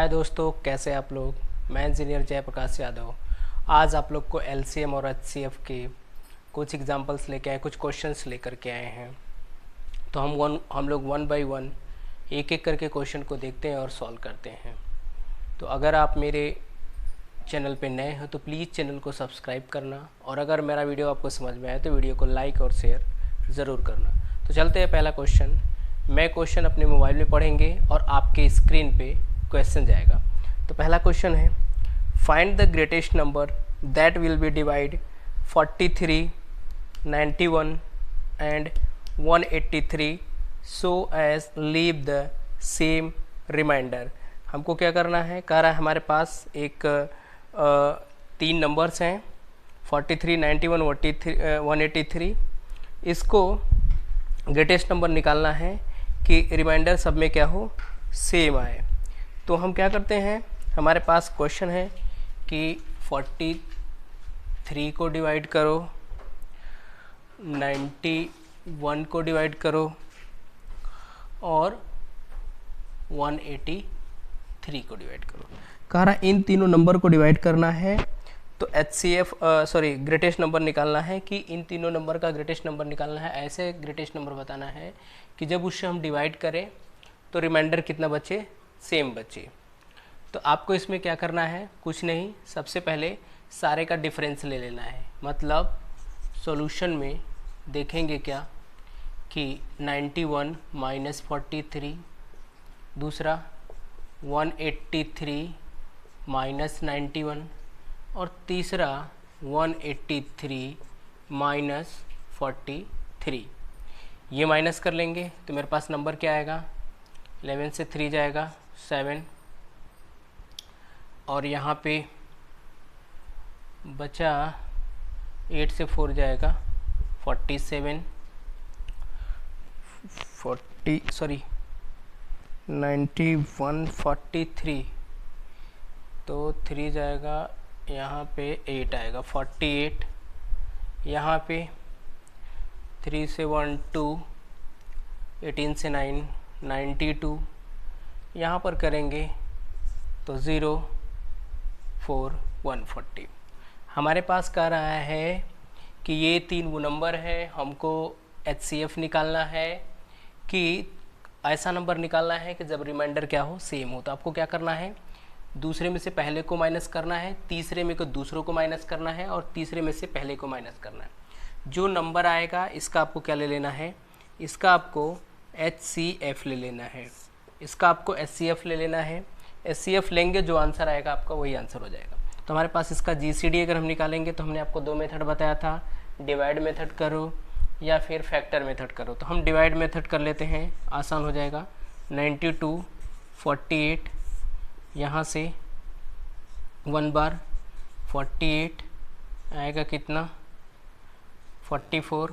हाय दोस्तों, कैसे आप लोग। मैं इंजीनियर जयप्रकाश यादव आज आप लोग को एलसीएम और एचसीएफ के कुछ एग्जांपल्स लेके आए, कुछ क्वेश्चंस लेकर के आए हैं। तो हम लोग वन बाय वन एक एक करके क्वेश्चन को देखते हैं और सॉल्व करते हैं। तो अगर आप मेरे चैनल पे नए हो तो प्लीज़ चैनल को सब्सक्राइब करना, और अगर मेरा वीडियो आपको समझ में आए तो वीडियो को लाइक और शेयर ज़रूर करना। तो चलते हैं पहला क्वेश्चन। मैं क्वेश्चन अपने मोबाइल में पढ़ेंगे और आपके स्क्रीन पे क्वेश्चन जाएगा। तो पहला क्वेश्चन है, find the greatest number that will be divide 43, 91 and 183 so as leave the same remainder. हमको क्या करना है, कह रहा है हमारे पास एक तीन नंबर्स हैं 43, 91, 183। इसको ग्रेटेस्ट नंबर निकालना है कि रिमाइंडर सब में क्या हो, सेम आए। तो हम क्या करते हैं, हमारे पास क्वेश्चन है कि 43 को डिवाइड करो, 91 को डिवाइड करो और 183 को डिवाइड करो। कह रहा इन तीनों नंबर को डिवाइड करना है। तो ग्रेटेस्ट नंबर निकालना है कि इन तीनों नंबर का ग्रेटेस्ट नंबर निकालना है। ऐसे ग्रेटेस्ट नंबर बताना है कि जब उससे हम डिवाइड करें तो रिमाइंडर कितना बचे, सेम बचे। तो आपको इसमें क्या करना है, कुछ नहीं, सबसे पहले सारे का डिफरेंस ले लेना है। मतलब सॉल्यूशन में देखेंगे क्या कि 91 माइनस 43, दूसरा 183 माइनस 91 और तीसरा 183 माइनस 43। ये माइनस कर लेंगे तो मेरे पास नंबर क्या आएगा, 11 से 3 जाएगा 7, और यहाँ पे बचा 8 से 4 जाएगा 47, 91, 43, तो 3 जाएगा, यहाँ पे 8 आएगा 48, यहाँ पे 3 से 1 2, 18 से 9 92, यहाँ पर करेंगे तो 0 4 140। हमारे पास कह रहा है कि ये तीन वो नंबर है, हमको एचसीएफ निकालना है कि ऐसा नंबर निकालना है कि जब रिमाइंडर क्या हो, सेम हो। तो आपको क्या करना है, दूसरे में से पहले को माइनस करना है, तीसरे में को दूसरों को माइनस करना है और तीसरे में से पहले को माइनस करना है। जो नंबर आएगा इसका आपको क्या ले लेना है, इसका आपको HCF ले लेना है, इसका आपको SCF ले लेना है। SCF लेंगे, जो आंसर आएगा आपका वही आंसर हो जाएगा। तो हमारे पास इसका GCD अगर हम निकालेंगे तो हमने आपको दो मेथड बताया था, डिवाइड मेथड करो या फिर फैक्टर मेथड करो। तो हम डिवाइड मेथड कर लेते हैं, आसान हो जाएगा। 92 48, यहाँ से 1 बार 48 आएगा कितना, 48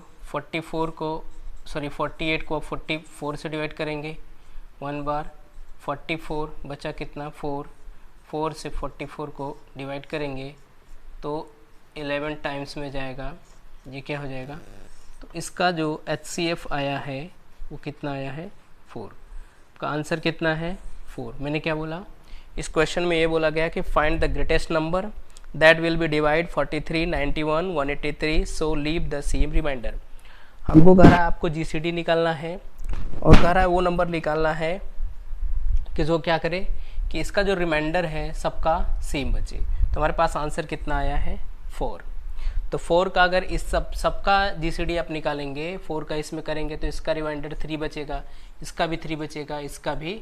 को 44 से डिवाइड करेंगे 1 बार, 44 बचा कितना 4 से 44 को डिवाइड करेंगे तो 11 टाइम्स में जाएगा, ये क्या हो जाएगा। तो इसका जो HCF आया है वो कितना आया है, 4 का आंसर कितना है, 4। मैंने क्या बोला, इस क्वेश्चन में ये बोला गया कि find the greatest number that will be divide 43, 91, 183 so leave the same remainder. हमको कह रहा है आपको GCD निकालना है और कह रहा है वो नंबर निकालना है कि जो क्या करे कि इसका जो रिमाइंडर है सबका सेम बचे। तो हमारे पास आंसर कितना आया है, 4। तो 4 का अगर इस सबका GCD आप निकालेंगे, 4 का इसमें करेंगे तो इसका रिमाइंडर 3 बचेगा, इसका भी 3 बचेगा, इसका भी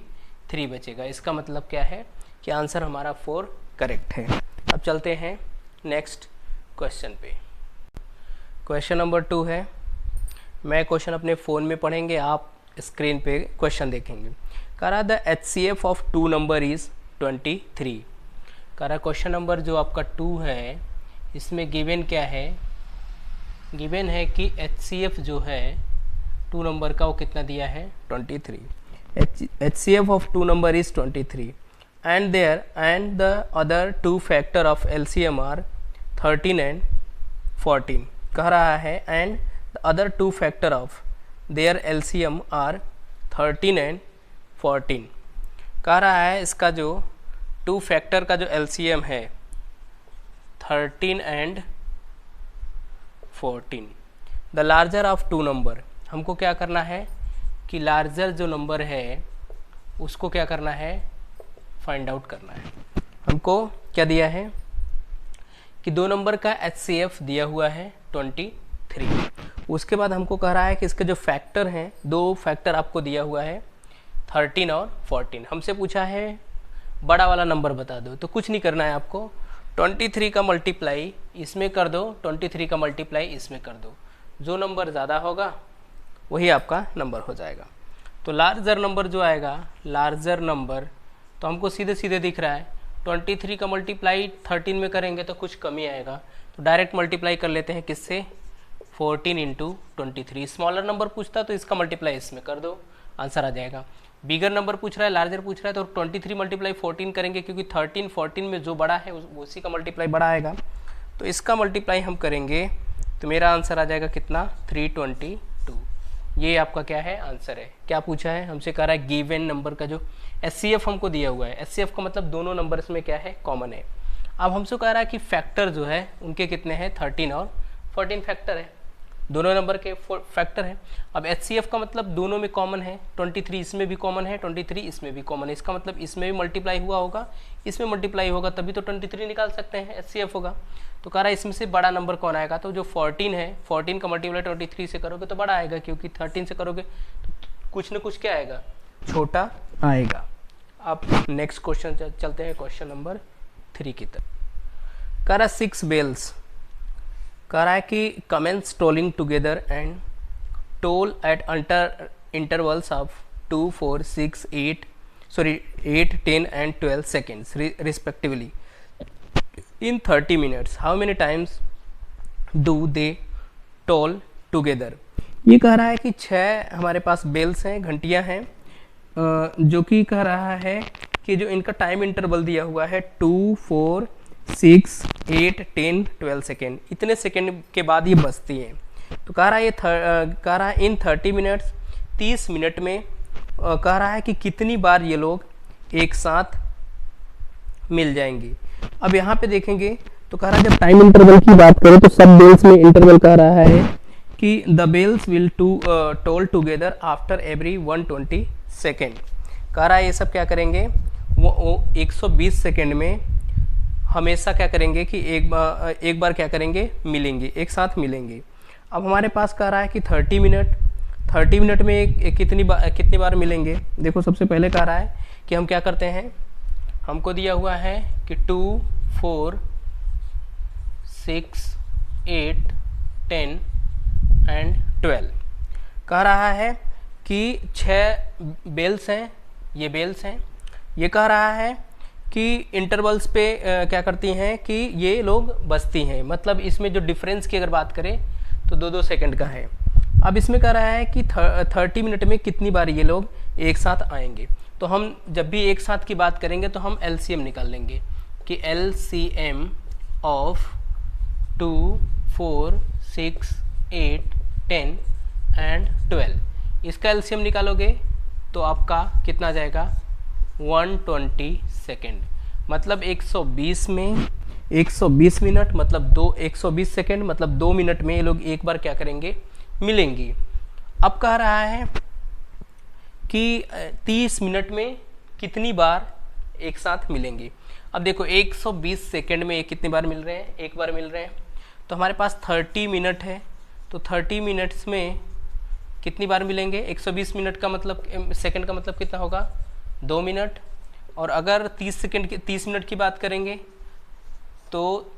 3 बचेगा। इसका मतलब क्या है कि आंसर हमारा 4 करेक्ट है। अब चलते हैं नेक्स्ट क्वेश्चन पे। क्वेश्चन नंबर 2 है, मैं क्वेश्चन अपने फ़ोन में पढ़ेंगे, आप स्क्रीन पे क्वेश्चन देखेंगे। कह रहा the HCF of 2 number is 23। कह रहा क्वेश्चन नंबर जो आपका 2 है इसमें गिवन क्या है, गिवन है कि HCF जो है 2 नंबर का वो कितना दिया है, 23। HCF of 2 number is 23 and the other two factor of LCM are 13 and 14। कह रहा है and the other two factor of their LCM are 13 and 14। कह रहा है इसका जो टू फैक्टर का जो एलसीएम है 13 and 14, the larger of two number, हमको क्या करना है कि लार्जर जो नंबर है उसको क्या करना है, फाइंड आउट करना है। हमको क्या दिया है कि दो नंबर का HCF दिया हुआ है 23, उसके बाद हमको कह रहा है कि इसके जो फैक्टर हैं, दो फैक्टर आपको दिया हुआ है 13 और 14। हमसे पूछा है बड़ा वाला नंबर बता दो, तो कुछ नहीं करना है आपको, 23 का मल्टीप्लाई इसमें कर दो, 23 का मल्टीप्लाई इसमें कर दो, जो नंबर ज़्यादा होगा वही आपका नंबर हो जाएगा। तो लार्जर नंबर जो आएगा, लार्जर नंबर तो हमको सीधे सीधे दिख रहा है, 23 का मल्टीप्लाई 13 में करेंगे तो कुछ कमी आएगा, तो डायरेक्ट मल्टीप्लाई कर लेते हैं किससे, 14 इंटू 23। स्मॉलर नंबर पूछता तो इसका मल्टीप्लाई इसमें कर दो, आंसर आ जाएगा। बिगर नंबर पूछ रहा है, लार्जर पूछ रहा है, तो 23 मल्टीप्लाई 14 करेंगे, क्योंकि 13 14 में जो बड़ा है उसी का मल्टीप्लाई बड़ा आएगा, तो इसका मल्टीप्लाई हम करेंगे तो मेरा आंसर आ जाएगा कितना, 322। ये आपका क्या है, आंसर है। क्या पूछा है हमसे, कह रहा है गिवन नंबर का जो HCF हमको दिया हुआ है, HCF का मतलब दोनों नंबर्स में क्या है, कॉमन है। अब हमसे कह रहा है कि फैक्टर जो है उनके कितने हैं, 13 और 14 फैक्टर है, दोनों नंबर के फैक्टर है। अब HCF का मतलब दोनों में कॉमन है, 23 इसमें भी कॉमन है, 23 इसमें भी कॉमन है, इसका मतलब इसमें भी मल्टीप्लाई हुआ होगा, इसमें मल्टीप्लाई होगा, तभी तो 23 निकाल सकते हैं, HCF होगा। तो कह रहा है इसमें से बड़ा नंबर कौन आएगा, तो जो 14 है, 14 का मल्टीप्लाई 23 से करोगे तो बड़ा आएगा, क्योंकि 13 से करोगे तो कुछ न कुछ क्या आएगा, छोटा आएगा। अब नेक्स्ट क्वेश्चन चलते हैं, क्वेश्चन नंबर 3 की तरफ। कह रहा 6 बेल्स, कह रहा है कि commence tolling together and toll at intervals of 2, 4, 6, 8, 10 and 12 seconds respectively in 30 minutes. How many times do they toll together? ये कह रहा है कि 6 हमारे पास बेल्स हैं, घंटियां हैं, जो कि कह रहा है कि जो इनका टाइम इंटरवल दिया हुआ है 2, 4, 6, 8, 10, 12 सेकेंड, इतने सेकेंड के बाद ये बजती हैं। तो कह रहा है इन 30 मिनट्स, 30 मिनट में कह रहा है कि कितनी बार ये लोग एक साथ मिल जाएंगी। अब यहाँ पे देखेंगे तो कह रहा है जब टाइम इंटरवल की बात करें तो सब बेल्स में इंटरवल कह रहा है कि the bells will toll together after every 120 second. कह रहा है ये सब क्या करेंगे, वो 120 सेकेंड में हमेशा क्या करेंगे कि एक बार क्या करेंगे, मिलेंगे, एक साथ मिलेंगे। अब हमारे पास कह रहा है कि 30 मिनट में कितनी बार मिलेंगे। देखो सबसे पहले कह रहा है कि हम क्या करते हैं, हमको दिया हुआ है कि 2, 4, 6, 8, 10 एंड 12। कह रहा है कि 6 बेल्स हैं, ये बेल्स हैं। ये कह रहा है कि इंटरवल्स पे क्या करती हैं कि ये लोग बजती हैं, मतलब इसमें जो डिफरेंस की अगर बात करें तो 2-2 सेकंड का है। अब इसमें कह रहा है कि 30 मिनट में कितनी बार ये लोग एक साथ आएंगे। तो हम जब भी एक साथ की बात करेंगे तो हम LCM निकाल लेंगे कि LCM ऑफ 2, 4, 6, 8, 10 एंड 12, इसका LCM निकालोगे तो आपका कितना आ जाएगा, 120 सेकेंड, मतलब 120 में 120 मिनट मतलब 120 सेकेंड मतलब 2 मिनट में ये लोग एक बार क्या करेंगे, मिलेंगी। अब कह रहा है कि 30 मिनट में कितनी बार एक साथ मिलेंगे। अब देखो 120 सेकेंड में कितनी बार मिल रहे हैं, एक बार मिल रहे हैं। तो हमारे पास 30 मिनट है, तो 30 मिनट्स में कितनी बार मिलेंगे, 120 मिनट का मतलब सेकंड का मतलब कितना होगा, 2 मिनट। और अगर 30 मिनट की बात करेंगे तो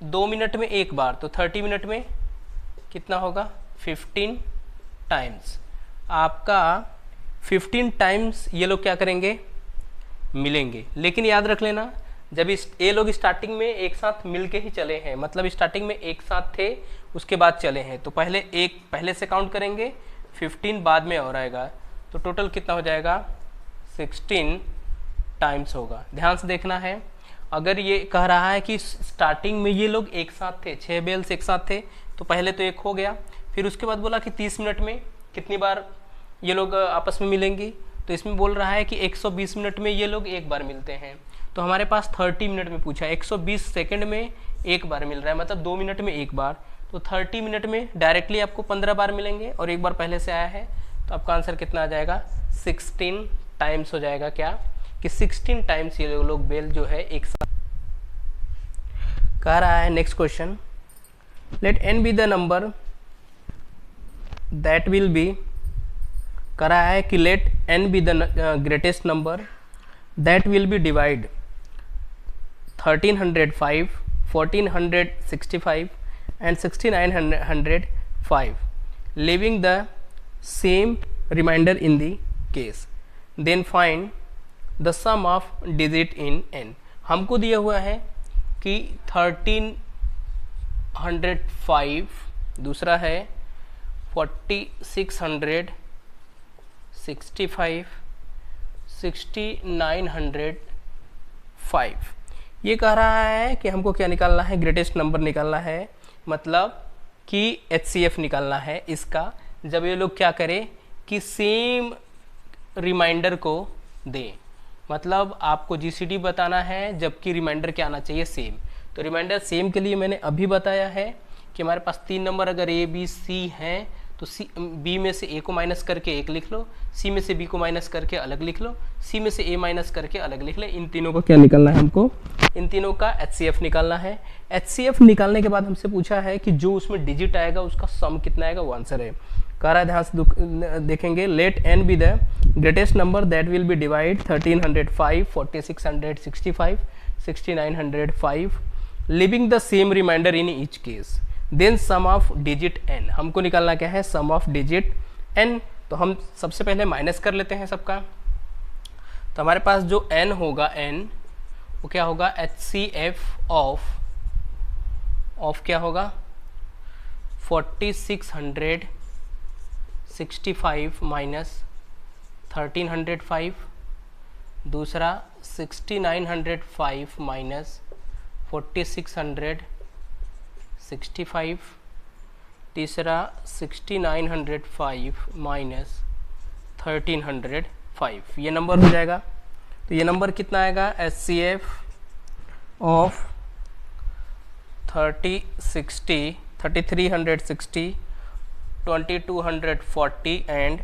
2 मिनट में एक बार, तो 30 मिनट में कितना होगा, 15 टाइम्स। आपका 15 टाइम्स ये लोग क्या करेंगे, मिलेंगे। लेकिन याद रख लेना, जब ये लोग स्टार्टिंग में एक साथ मिल के ही चले हैं, मतलब स्टार्टिंग में एक साथ थे उसके बाद चले हैं, तो पहले से काउंट करेंगे, 15 बाद में और आएगा, तो टोटल कितना हो जाएगा, 16 टाइम्स होगा। ध्यान से देखना है, अगर ये कह रहा है कि स्टार्टिंग में ये लोग एक साथ थे, 6 बेल्स एक साथ थे, तो पहले तो एक हो गया, फिर उसके बाद बोला कि 30 मिनट में कितनी बार ये लोग आपस में मिलेंगी, तो इसमें बोल रहा है कि 120 मिनट में ये लोग एक बार मिलते हैं। तो हमारे पास 30 मिनट में पूछा, 120 सेकंड में एक बार मिल रहा है, मतलब 2 मिनट में एक बार। तो 30 मिनट में डायरेक्टली आपको 15 बार मिलेंगे और एक बार पहले से आया है, तो आपका आंसर कितना आ जाएगा, 16 टाइम्स हो जाएगा। क्या कि 16 टाइम्स ये लोग बेल जो है एक साथ कह रहा है। Next question, let n be the number that will be, कह रहा है कि let n be the greatest number that will be divide 1305, 1465 and 6905, leaving the same remainder in the case, then find the sum of digit in n। हमको दिया हुआ है कि 1305, दूसरा है 4665, 6905। ये कह रहा है कि हमको क्या निकालना है, ग्रेटेस्ट नंबर निकालना है, मतलब कि HCF निकालना है इसका। जब ये लोग क्या करें कि सेम रिमाइंडर को दें, मतलब आपको GCD बताना है जबकि रिमाइंडर क्या आना चाहिए, सेम। तो रिमाइंडर सेम के लिए मैंने अभी बताया है कि हमारे पास 3 नंबर अगर A B C हैं तो B में से A को माइनस करके 1 लिख लो, C में से B को माइनस करके अलग लिख लो, C में से A माइनस करके अलग लिख ले। इन तीनों को क्या निकालना है हमको, इन तीनों का HCF निकालना है। HCF निकालने के बाद हमसे पूछा है कि जो उसमें डिजिट आएगा उसका सम कितना आएगा, वो आंसर है। कह रहा है ध्यान से देखेंगे, let n be the greatest number that will be divide 1305, 4665, 6905, leaving the same remainder in each case, then sum of digit n। हमको निकालना क्या है, सम ऑफ डिजिट n। तो हम सबसे पहले माइनस कर लेते हैं सबका। तो हमारे पास जो n होगा, n वो क्या होगा, HCF ऑफ क्या होगा, 4665 माइनस 1305, दूसरा 6905 माइनस 4665, तीसरा 6905 माइनस 1305, ये नंबर हो जाएगा। तो ये नंबर कितना आएगा, HCF ऑफ 3360, 2240 एंड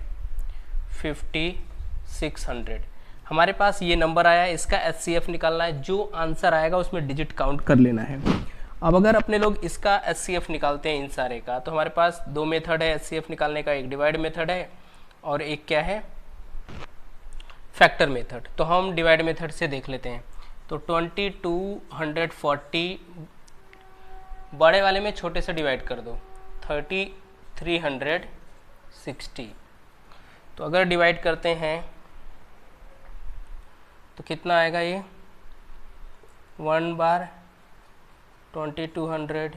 5600। हमारे पास ये नंबर आया, इसका HCF निकालना है। जो आंसर आएगा उसमें डिजिट काउंट कर लेना है। अब अगर अपने लोग इसका HCF निकालते हैं इन सारे का, तो हमारे पास 2 मेथड है HCF निकालने का, एक डिवाइड मेथड है और एक क्या है, फैक्टर मेथड। तो हम डिवाइड मेथड से देख लेते हैं। तो 2240 बड़े वाले में छोटे से डिवाइड कर दो, 3360। तो अगर डिवाइड करते हैं तो कितना आएगा, ये 1 बार 2200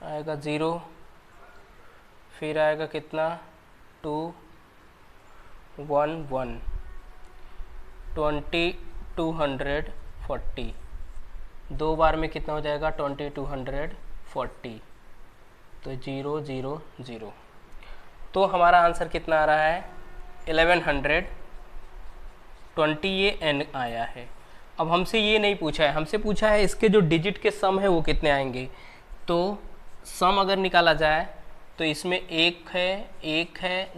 आएगा 0, फिर आएगा कितना 211, 2240, 2 बार में कितना हो जाएगा 2240, तो 000। तो हमारा आंसर कितना आ रहा है 1120, ये n आया है। अब हमसे ये नहीं पूछा है, हमसे पूछा है इसके जो डिजिट के सम है वो कितने आएंगे। तो सम अगर निकाला जाए तो इसमें 1 है,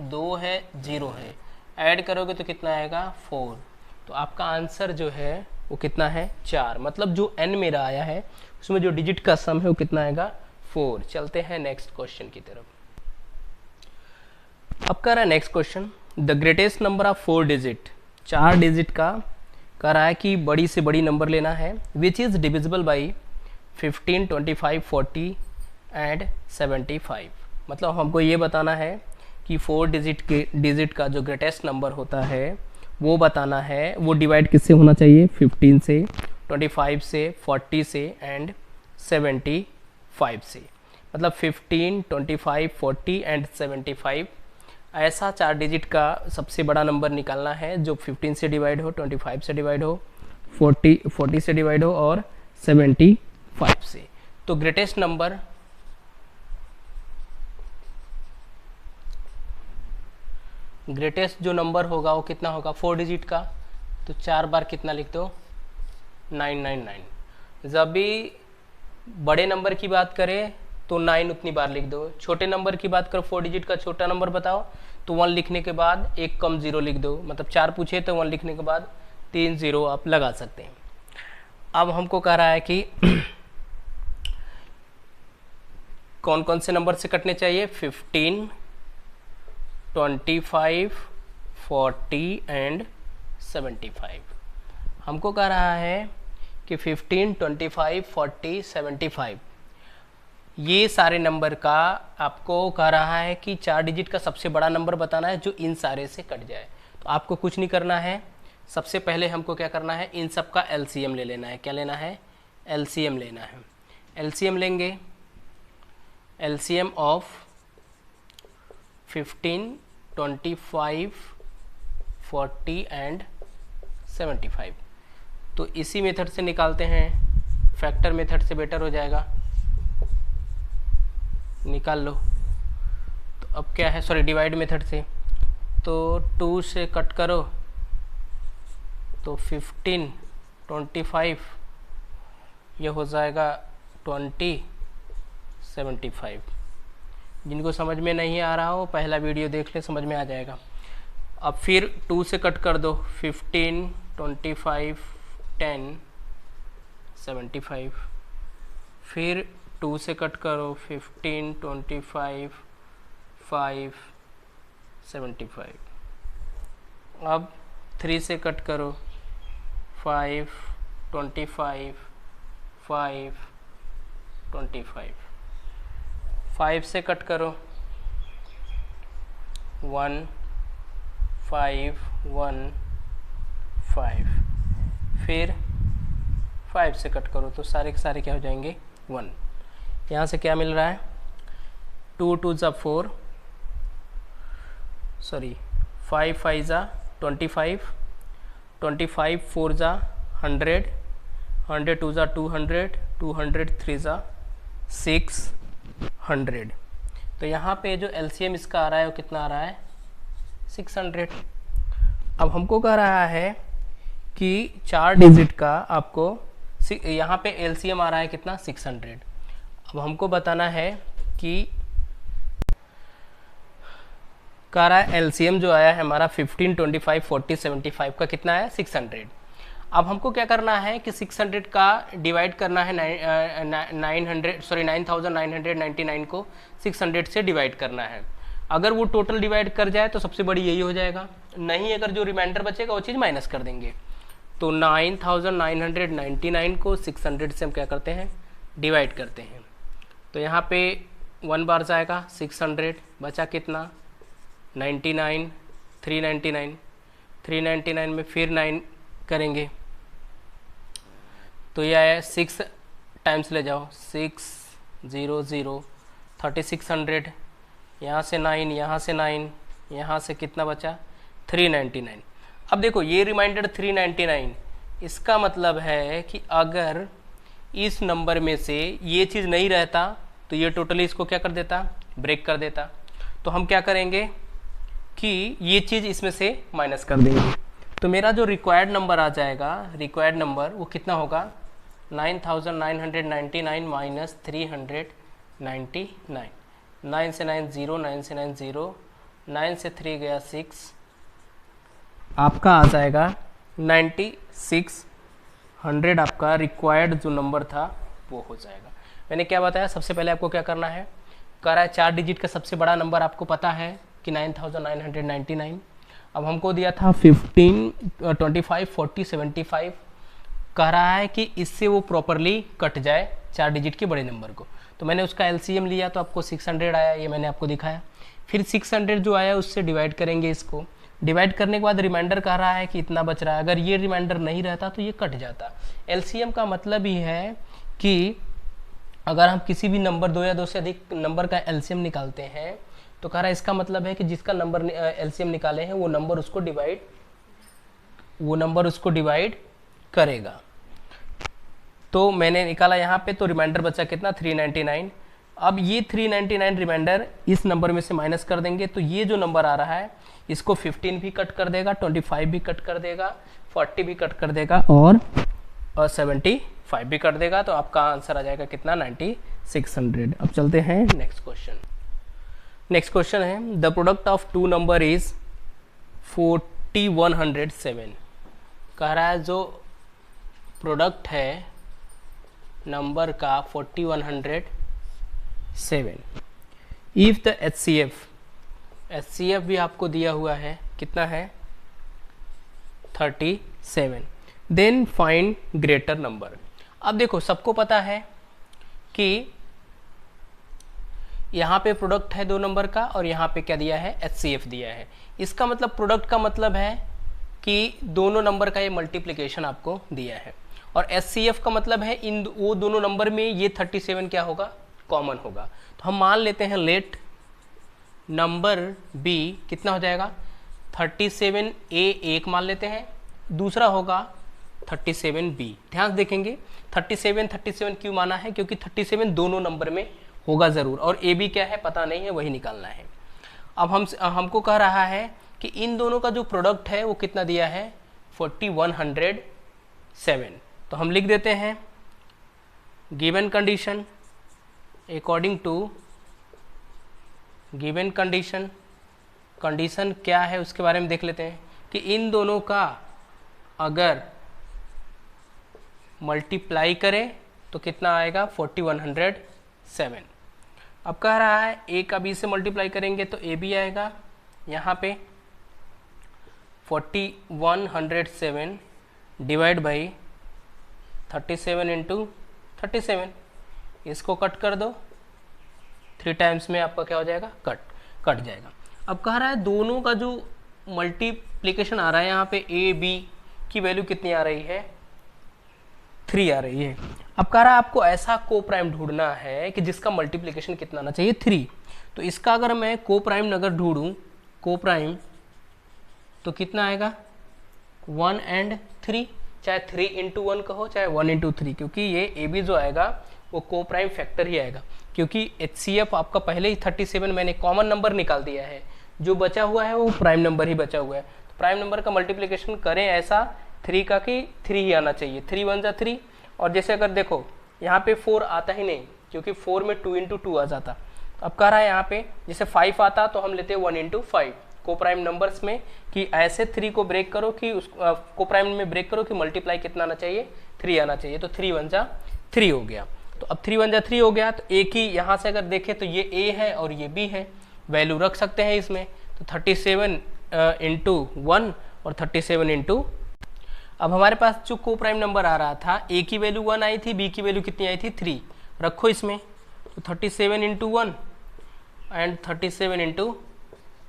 2 है, 0 है, ऐड करोगे तो कितना आएगा 4। तो आपका आंसर जो है वो कितना है 4, मतलब जो n मेरा आया है उसमें जो डिजिट का सम है वो कितना आएगा 4। चलते हैं नेक्स्ट क्वेश्चन की तरफ। अब कर रहा है next question, the greatest number of 4 digit, 4 digit का कह रहा है कि बड़ी से बड़ी नंबर लेना है, which is divisible by 15, 25, 40 and 75। मतलब हमको ये बताना है कि 4 डिजिट का जो ग्रेटेस्ट नंबर होता है वो बताना है, वो डिवाइड किससे होना चाहिए, 15 से, 25 से, 40 से एंड 75 से। मतलब 15, 25, 40 एंड 75, ऐसा 4 डिजिट का सबसे बड़ा नंबर निकालना है जो 15 से डिवाइड हो, 25 से डिवाइड हो, 40 से डिवाइड हो और 75 से। तो ग्रेटेस्ट नंबर जो नंबर होगा वो कितना होगा 4 डिजिट का। तो 4 बार कितना लिख दो 999। जब भी बड़े नंबर की बात करें तो 9 उतनी बार लिख दो, छोटे नंबर की बात करो 4 डिजिट का छोटा नंबर बताओ तो 1 लिखने के बाद एक कम 0 लिख दो, मतलब 4 पूछे तो 1 लिखने के बाद 3 0 आप लगा सकते हैं। अब हमको कह रहा है कि कौन कौन से नंबर से कटने चाहिए, 15, 25, 40 एंड 75। हमको कह रहा है कि 15, 25, 40, 75 ये सारे नंबर का आपको कह रहा है कि 4 डिजिट का सबसे बड़ा नंबर बताना है जो इन सारे से कट जाए। तो आपको कुछ नहीं करना है, सबसे पहले हमको क्या करना है, इन सब का एलसीएम ले लेना है। क्या लेना है, एलसीएम लेना है। एलसीएम लेंगे, एलसीएम ऑफ 15, 25, 40 एंड 75। तो इसी मेथड से निकालते हैं, फैक्टर मेथड से बेटर हो जाएगा, निकाल लो। तो अब क्या है, सॉरी डिवाइड मेथड से, तो 2 से कट करो तो 15, 25 ये हो जाएगा 20, 75। जिनको समझ में नहीं आ रहा हो पहला वीडियो देख ले, समझ में आ जाएगा। अब फिर 2 से कट कर दो, 15, 25, 10, 75। फिर 2 से कट करो, 15, 25, 5, 75। अब 3 से कट करो, 5, 25, 5, 25। 5 से कट करो, 1, 5, 1, 5। फिर 5 से कट करो तो सारे के सारे क्या हो जाएंगे, 1। यहाँ से क्या मिल रहा है, 2 2 ज़ा 4, सॉरी 5 5 ज़ा 25, 25 4 ज़ा 100, 100 2 ज़ा 200, 200 3 ज़ा 600। तो यहाँ पे जो एलसीएम इसका आ रहा है वो कितना आ रहा है, 600। अब हमको कह रहा है कि 4 डिजिट का आपको यहाँ पे एलसीएम आ रहा है कितना, 600। अब हमको बताना है कि कह रहा है एलसीएम जो आया है हमारा 15, 25, 40, 75 का कितना है, 600। अब हमको क्या करना है कि 600 का डिवाइड करना है 9999 को 600 से डिवाइड करना है। अगर वो टोटल डिवाइड कर जाए तो सबसे बड़ी यही हो जाएगा, नहीं अगर जो रिमाइंडर बचेगा वो चीज़ माइनस कर देंगे। तो 9999 को 600 से हम क्या करते हैं, डिवाइड करते हैं। तो यहाँ पे 1 बार जाएगा, 600 बचा कितना, 99, 399, 399 में फिर 9 करेंगे तो यह है 6 टाइम्स ले जाओ, 6 0 0 3600, यहाँ से 9, यहाँ से 9, यहाँ से कितना बचा, 399। अब देखो ये रिमाइंडर 399, इसका मतलब है कि अगर इस नंबर में से ये चीज़ नहीं रहता तो ये टोटली इसको क्या कर देता, ब्रेक कर देता। तो हम क्या करेंगे कि ये चीज़ इसमें से माइनस कर देंगे। तो मेरा जो रिक्वायर्ड नंबर आ जाएगा, रिक्वायर्ड नंबर वो कितना होगा, 9999 माइनस 399। 9 से 9 0, 9 से 9 0, 9 से 3 गया 6, आपका आ जाएगा 9600। आपका रिक्वायर्ड जो नंबर था वो हो जाएगा। मैंने क्या बताया, सबसे पहले आपको क्या करना है, कह रहा है 4 डिजिट का सबसे बड़ा नंबर आपको पता है कि 9999। अब हमको दिया था 15, 25, 40, 75। कह रहा है कि इससे वो प्रॉपरली कट जाए 4 डिजिट के बड़े नंबर को। तो मैंने उसका एलसीएम लिया तो आपको 600 आया, ये मैंने आपको दिखाया। फिर 600 जो आया उससे डिवाइड करेंगे, इसको डिवाइड करने के बाद रिमाइंडर कह रहा है कि इतना बच रहा है। अगर ये रिमाइंडर नहीं रहता तो ये कट जाता। एलसीएम का मतलब ही है कि अगर हम किसी भी नंबर 2 या 2 से अधिक नंबर का एलसीएम निकालते हैं तो कह रहा है इसका मतलब है कि जिसका नंबर एलसीएम निकाले हैं वो नंबर उसको डिवाइड करेगा। तो मैंने निकाला यहाँ पे, तो रिमाइंडर बचा कितना, 399। अब ये 399 रिमाइंडर इस नंबर में से माइनस कर देंगे तो ये जो नंबर आ रहा है इसको 15 भी कट कर देगा, 25 भी कट कर देगा, 40 भी कट कर देगा और और 75 भी कर देगा, तो आपका आंसर आ जाएगा कितना 9600। अब चलते हैं नेक्स्ट क्वेश्चन। नेक्स्ट क्वेश्चन है the product of two number is 4107। कह रहा है जो प्रोडक्ट है नंबर का 4107, इफ द HCF भी आपको दिया हुआ है, कितना है 37, देन फाइंड ग्रेटर नंबर। अब देखो सबको पता है कि यहाँ पे प्रोडक्ट है 2 नंबर का और यहाँ पे क्या दिया है HCF दिया है। इसका मतलब प्रोडक्ट का मतलब है कि दोनों नंबर का ये मल्टीप्लिकेशन आपको दिया है, और HCF का मतलब है इन वो दोनों नंबर में ये 37 क्या होगा, कॉमन होगा। तो हम मान लेते हैं लेट नंबर B कितना हो जाएगा 37A एक मान लेते हैं, दूसरा होगा 37B। ध्यान देखेंगे 37 क्यों माना है, क्योंकि 37 दोनों नंबर में होगा ज़रूर, और AB क्या है पता नहीं है, वही निकालना है। अब हमको कह रहा है कि इन दोनों का जो प्रोडक्ट है वो कितना दिया है 4107। तो हम लिख देते हैं given condition, according to given condition, condition क्या है उसके बारे में देख लेते हैं कि इन दोनों का अगर मल्टीप्लाई करें तो कितना आएगा 4107। अब कह रहा है A का B से मल्टीप्लाई करेंगे तो AB आएगा, यहाँ पे 4107 डिवाइड बाई 37 इंटू 37, इसको कट कर दो, 3 टाइम्स में आपका क्या हो जाएगा कट जाएगा। अब कह रहा है दोनों का जो मल्टीप्लिकेशन आ रहा है यहाँ पे A B की वैल्यू कितनी आ रही है 3 आ रही है। अब कह रहा है आपको ऐसा को प्राइम ढूंढना है कि जिसका मल्टीप्लिकेशन कितना आना चाहिए 3। तो इसका अगर मैं को प्राइम अगर ढूंढूं को प्राइम तो कितना आएगा 1 and 3, चाहे 3 into 1 कहो चाहे 1 into 3, क्योंकि ये AB जो आएगा वो को प्राइम फैक्टर ही आएगा, क्योंकि HCF आपका पहले ही 37 मैंने कॉमन नंबर निकाल दिया है, जो बचा हुआ है वो प्राइम नंबर ही बचा हुआ है। तो प्राइम नंबर का मल्टीप्लिकेशन करें ऐसा 3 का कि 3 ही आना चाहिए, 3 1 जा 3। और जैसे अगर देखो यहाँ पे 4 आता ही नहीं, क्योंकि 4 में 2 into 2 आ जाता। अब कह रहा है यहाँ पे जैसे 5 आता तो हम लेते 1 into 5 को प्राइम नंबर्स में, कि ऐसे 3 को ब्रेक करो कि उस को प्राइम में ब्रेक करो कि मल्टीप्लाई कितना आना चाहिए 3 आना चाहिए। तो 3 1 जा 3 हो गया। तो अब 3 1 जा 3 हो गया, तो एक ही यहाँ से अगर देखें तो ये A है और ये B है, वैल्यू रख सकते हैं इसमें। तो 37 इंटू 1 और 37 इंटू, अब हमारे पास जो को प्राइम नंबर आ रहा था A की वैल्यू 1 आई थी, B की वैल्यू कितनी आई थी 3, रखो इसमें। तो 37 इंटू 1 एंड 37 इंटू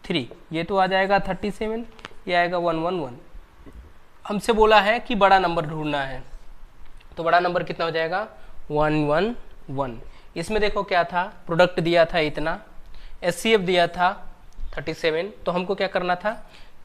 3, ये तो आ जाएगा 37, ये आएगा 111। हमसे बोला है कि बड़ा नंबर ढूंढना है, तो बड़ा नंबर कितना हो जाएगा 111। इसमें देखो क्या था, प्रोडक्ट दिया था इतना, HCF दिया था 37, तो हमको क्या करना था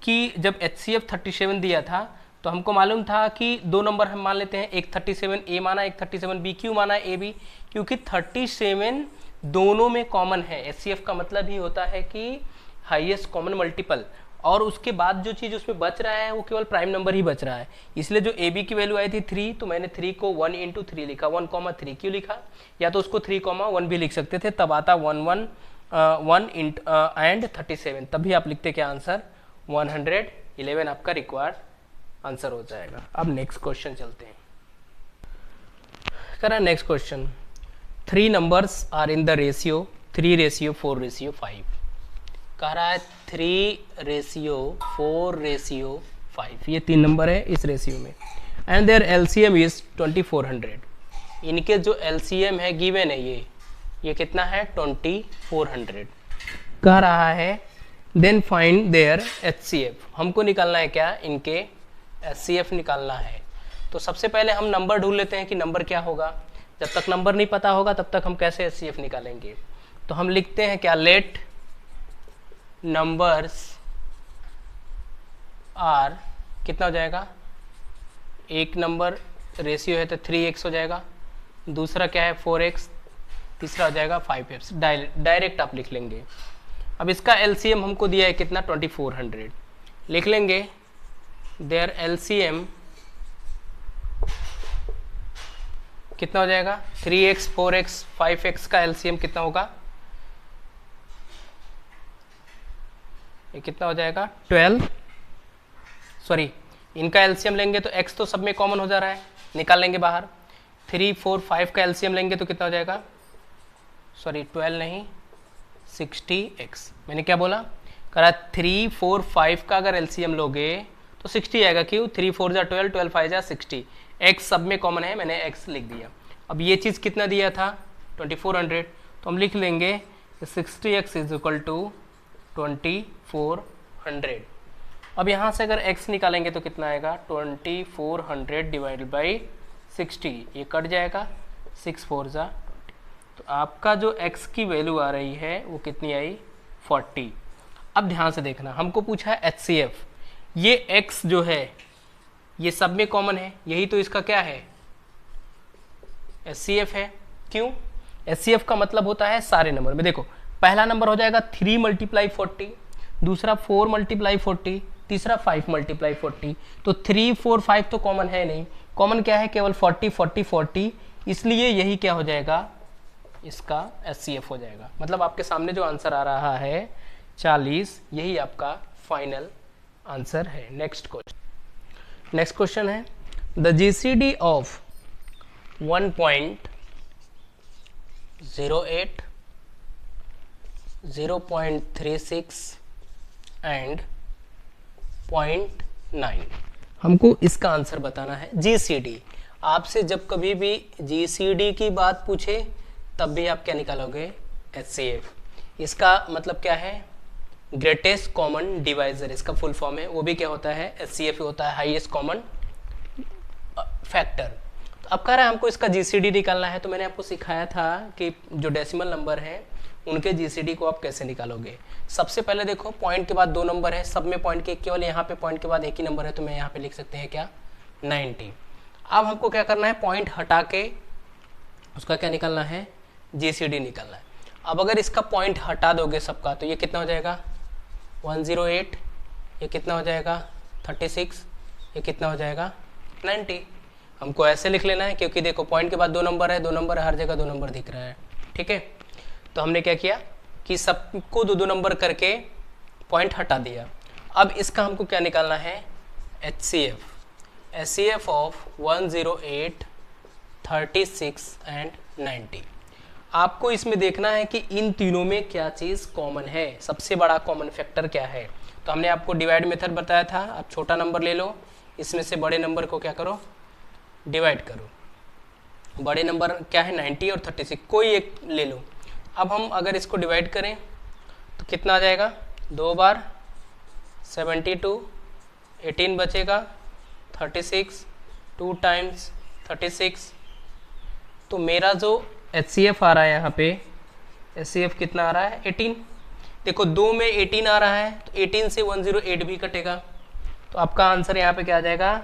कि जब HCF 37 दिया था तो हमको मालूम था कि 2 नंबर हम मान लेते हैं, एक 37A माना एक 37B। क्यों माना AB, क्योंकि 37 दोनों में कॉमन है। HCF का मतलब ही होता है कि हाईएस्ट कॉमन मल्टीपल, और उसके बाद जो चीज़ उसमें बच रहा है वो केवल प्राइम नंबर ही बच रहा है। इसलिए जो AB की वैल्यू आई थी 3, तो मैंने 3 को 1 into 3 लिखा, 1,3 क्यों लिखा, या तो उसको 3,1 भी लिख सकते थे, तब आता 1 एंड 37, तभी आप लिखते क्या आंसर 111 आपका रिक्वायर्ड आंसर हो जाएगा। अब नेक्स्ट क्वेश्चन चलते हैं। करा next question, 3 numbers are in the ratio 3:4:5। कह रहा है 3:4:5, ये 3 नंबर है इस रेशियो में, एंड देयर LCM इज 2400। इनके जो LCM है गिवन है ये कितना है 2400। कह रहा है देन फाइंड देयर HCF, हमको निकालना है क्या, इनके HCF निकालना है। तो सबसे पहले हम नंबर ढूंढ लेते हैं कि नंबर क्या होगा। जब तक नंबर नहीं पता होगा तब तक हम कैसे HCF निकालेंगे। तो हम लिखते हैं क्या, लेट नंबर्स आर, कितना हो जाएगा, एक नंबर रेशियो है तो 3x हो जाएगा, दूसरा क्या है 4x, तीसरा हो जाएगा 5x। डायरेक्ट आप लिख लेंगे। अब इसका LCM हमको दिया है कितना 2400, लिख लेंगे देयर LCM कितना हो जाएगा 3x 4x 5x का एलसीएम कितना होगा, ये कितना हो जाएगा 12, सॉरी इनका एलसीएम लेंगे तो x तो सब में कॉमन हो जा रहा है, निकाल लेंगे बाहर। 3 4 5 का एलसीएम लेंगे तो कितना हो जाएगा, सॉरी 12 नहीं 60x। मैंने क्या बोला, करा 3 4 5 का अगर एलसीएम लोगे तो 60 आएगा, क्यों 3 4 जा 12, 12 5 जा 60, x सब में कॉमन है, मैंने x लिख दिया। अब ये चीज़ कितना दिया था 2400, तो हम लिख लेंगे 60x इज इक्वल टू 2400। अब यहाँ से अगर x निकालेंगे तो कितना आएगा 2400 डिवाइडेड बाई 60, ये कट जाएगा 6 4 जा, तो आपका जो x की वैल्यू आ रही है वो कितनी आई 40। अब ध्यान से देखना, हमको पूछा है HCF, ये x जो है ये सब में कॉमन है, यही तो इसका क्या है HCF है। क्यों, HCF का मतलब होता है सारे नंबर में। देखो पहला नंबर हो जाएगा 3 × 40, दूसरा 4 × 40, तीसरा 5 × 40, तो 3 4 5 तो कॉमन है नहीं, कॉमन क्या है केवल 40 40 40, इसलिए यही क्या हो जाएगा इसका HCF हो जाएगा। मतलब आपके सामने जो आंसर आ रहा है 40, यही आपका फाइनल आंसर है। नेक्स्ट क्वेश्चन है द GCD ऑफ 1.08, 0.36 एंड 0.9। हमको इसका आंसर बताना है। GCD आपसे जब कभी भी GCD की बात पूछे तब भी आप क्या निकालोगे HCF। इसका मतलब क्या है ग्रेटेस्ट कॉमन डिवाइजर, इसका फुल फॉर्म है, वो भी क्या होता है HCF होता है, हाईएस्ट कॉमन फैक्टर। तो अब कह रहा है हमको इसका GCD निकालना है, तो मैंने आपको सिखाया था कि जो डेसिमल नंबर है उनके GCD को आप कैसे निकालोगे। सबसे पहले देखो पॉइंट के बाद 2 नंबर है, सब में पॉइंट के, केवल यहाँ पे पॉइंट के बाद एक ही नंबर है, तो मैं यहाँ पे लिख सकते हैं क्या 90। अब हमको क्या करना है पॉइंट हटा के उसका क्या निकालना है GCD निकालना है। अब अगर इसका पॉइंट हटा दोगे सबका तो ये कितना हो जाएगा 108, ये कितना हो जाएगा 36, ये कितना हो जाएगा 90। हमको ऐसे लिख लेना है क्योंकि देखो पॉइंट के बाद 2 नंबर है, 2 नंबर है, हर जगह 2 नंबर दिख रहा है, ठीक है। तो हमने क्या किया कि सबको 2 नंबर करके पॉइंट हटा दिया। अब इसका हमको क्या निकालना है HCF ऑफ 108, 36 एंड 90। आपको इसमें देखना है कि इन तीनों में क्या चीज़ कॉमन है, सबसे बड़ा कॉमन फैक्टर क्या है। तो हमने आपको डिवाइड मेथड बताया था, आप छोटा नंबर ले लो, इसमें से बड़े नंबर को क्या करो डिवाइड करो। बड़े नंबर क्या है 90 और 36, कोई एक ले लो। अब हम अगर इसको डिवाइड करें तो कितना आ जाएगा 2 बार 72, 18 बचेगा 36, 2 टाइम्स 36। तो मेरा जो HCF आ रहा है यहाँ पे HCF कितना आ रहा है 18। देखो 2 में 18 आ रहा है तो 18 से 108 भी कटेगा, तो आपका आंसर यहाँ पे क्या आ जाएगा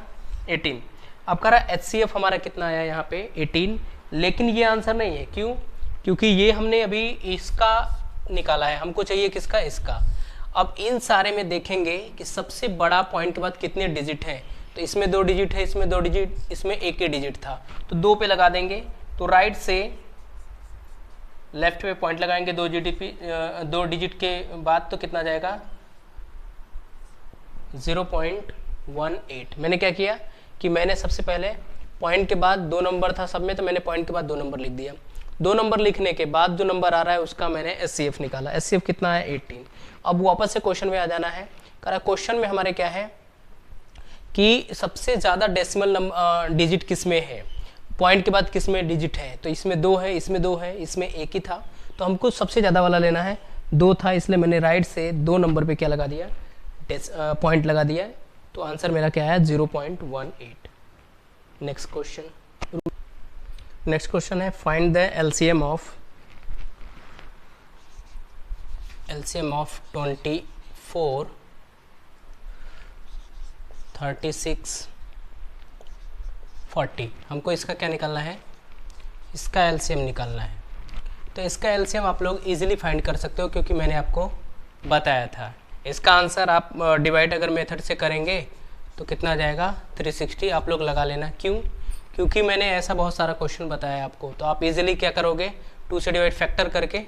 18। अब कह रहा है HCF हमारा कितना आया यहाँ पे 18, लेकिन ये आंसर नहीं है। क्यों, क्योंकि ये हमने अभी इसका निकाला है, हमको चाहिए किसका इसका। अब इन सारे में देखेंगे कि सबसे बड़ा पॉइंट के बाद कितने डिजिट हैं, तो इसमें 2 डिजिट है, इसमें 2 डिजिट, इसमें एक ही डिजिट था, तो 2 पे लगा देंगे। तो राइट से लेफ्ट पे पॉइंट लगाएंगे 2 डिजिट के बाद, तो कितना जाएगा 0.18। मैंने क्या किया कि मैंने सबसे पहले पॉइंट के बाद 2 नंबर था सब में, तो मैंने पॉइंट के बाद 2 नंबर लिख दिया। 2 नंबर लिखने के बाद जो नंबर आ रहा है उसका मैंने HCF निकाला। HCF कितना है 18। अब वापस से क्वेश्चन में आ जाना है। कह रहा क्वेश्चन में हमारे क्या है कि सबसे ज़्यादा डेसिमल डिजिट किस में है, पॉइंट के बाद किस में डिजिट है। तो इसमें 2 है, इसमें 2 है, इसमें 1 ही था, तो हमको सबसे ज़्यादा वाला लेना है। 2 था, इसलिए मैंने राइट से 2 नंबर पे क्या लगा दिया पॉइंट लगा दिया। तो आंसर मेरा क्या है 0.18। नेक्स्ट क्वेश्चन है फाइंड द LCM ऑफ 24, 36, 40। हमको इसका क्या निकालना है इसका LCM निकालना है। तो इसका LCM आप लोग इजीली फाइंड कर सकते हो क्योंकि मैंने आपको बताया था। इसका आंसर आप डिवाइड अगर मेथड से करेंगे तो कितना आ जाएगा 360। आप लोग लगा लेना। क्यों, क्योंकि मैंने ऐसा बहुत सारा क्वेश्चन बताया आपको, तो आप इजीली क्या करोगे, 2 से डिवाइड फैक्टर करके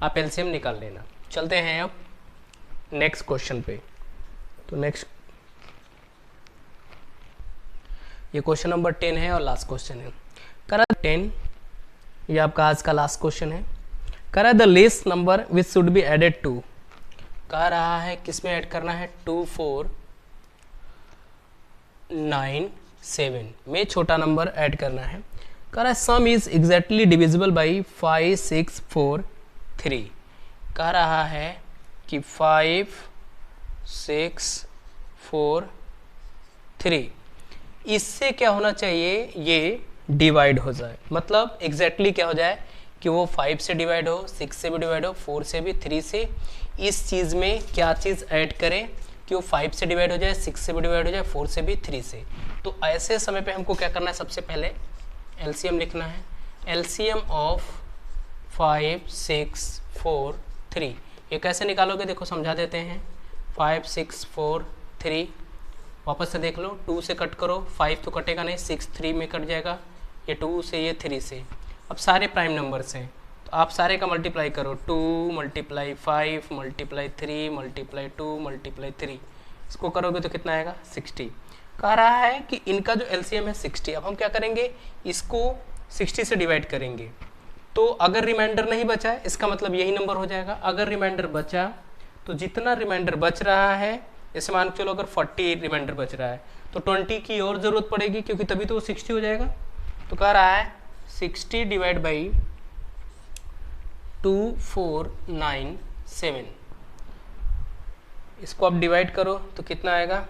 आप एलसीएम निकाल लेना। चलते हैं अब नेक्स्ट क्वेश्चन पे। तो नेक्स्ट ये क्वेश्चन नंबर 10 है और लास्ट क्वेश्चन है। करा 10, ये आपका आज का लास्ट क्वेश्चन है। करा the least number which should be added to, कह रहा है किस में ऐड करना है, 2 4 9 7 में छोटा नंबर ऐड करना है। कह रहा है सम इज एग्जैक्टली डिविजिबल बाई 5 6 4 3। कह रहा है कि 5 6 4 3 इससे क्या होना चाहिए, ये डिवाइड हो जाए, मतलब एग्जैक्टली क्या हो जाए कि वो 5 से डिवाइड हो, 6 से भी डिवाइड हो, 4 से भी, 3 से। इस चीज़ में क्या चीज़ ऐड करें कि वो 5 से डिवाइड हो जाए, 6 से भी डिवाइड हो जाए, 4 से भी, 3 से। तो ऐसे समय पे हमको क्या करना है, सबसे पहले एलसीएम लिखना है। एलसीएम ऑफ 5 6 4 3 ये कैसे निकालोगे, देखो समझा देते हैं। 5 6 4 3 वापस से देख लो, 2 से कट करो, 5 तो कटेगा नहीं, 6 3 में कट जाएगा, ये 2 से, ये 3 से। अब सारे प्राइम नंबर्स हैं तो आप सारे का मल्टीप्लाई करो, 2 मल्टीप्लाई 5 मल्टीप्लाई 3 मल्टीप्लाई 2 मल्टीप्लाई 3, इसको करोगे तो कितना आएगा, 60। कह रहा है कि इनका जो एलसीएम है 60। अब हम क्या करेंगे, इसको 60 से डिवाइड करेंगे, तो अगर रिमाइंडर नहीं बचा है इसका मतलब यही नंबर हो जाएगा। अगर रिमाइंडर बचा तो जितना रिमाइंडर बच रहा है, जैसे मान के चलो अगर 40 रिमाइंडर बच रहा है तो 20 की और ज़रूरत पड़ेगी, क्योंकि तभी तो वो 60 हो जाएगा। तो कह रहा है 60 डिवाइड बाई 2 4 9 7, इसको आप डिवाइड करो तो कितना आएगा,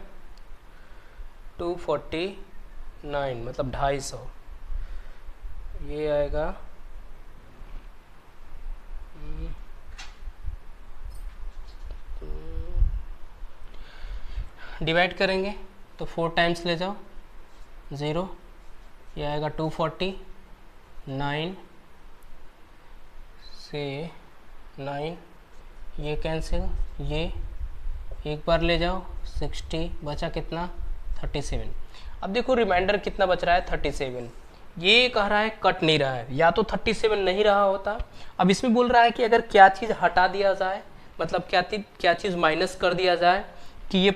249, मतलब 250, ये आएगा डिवाइड करेंगे तो 4 टाइम्स ले जाओ, 0, ये आएगा 249 से 9, ये कैंसिल, ये एक बार ले जाओ, 60 बचा कितना, 37। अब देखो रिमाइंडर कितना बच रहा है, 37। ये कह रहा है कट नहीं रहा है, या तो 37 नहीं रहा होता। अब इसमें बोल रहा है कि अगर क्या चीज़ हटा दिया जाए, मतलब क्या चीज़ माइनस कर दिया जाए कि ये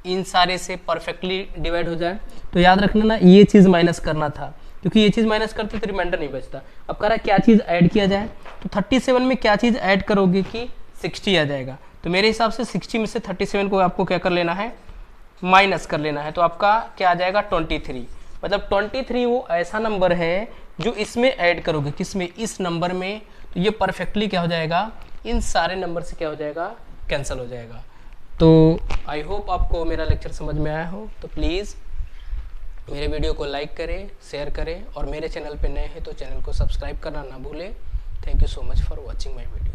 इन सारे से परफेक्टली डिवाइड हो जाए। तो याद रखना ना, ये चीज़ माइनस करना था, क्योंकि ये चीज़ माइनस करते तो रिमाइंडर नहीं बचता। अब कह रहा है क्या चीज़ ऐड किया जाए, तो 37 में क्या चीज़ ऐड करोगे कि 60 आ जाएगा। तो मेरे हिसाब से 60 में से 37 को आपको क्या कर लेना है, माइनस कर लेना है। तो आपका क्या आ जाएगा, 23। मतलब 23 वो ऐसा नंबर है जो इसमें ऐड करोगे, किसमें, इस नंबर में, तो ये परफेक्टली क्या हो जाएगा, इन सारे नंबर से क्या हो जाएगा, कैंसिल हो जाएगा। तो आई होप आपको मेरा लेक्चर समझ में आया हो। तो प्लीज़ मेरे वीडियो को लाइक करें, शेयर करें, और मेरे चैनल पे नए हैं तो चैनल को सब्सक्राइब करना ना भूलें। Thank you so much for watching my video.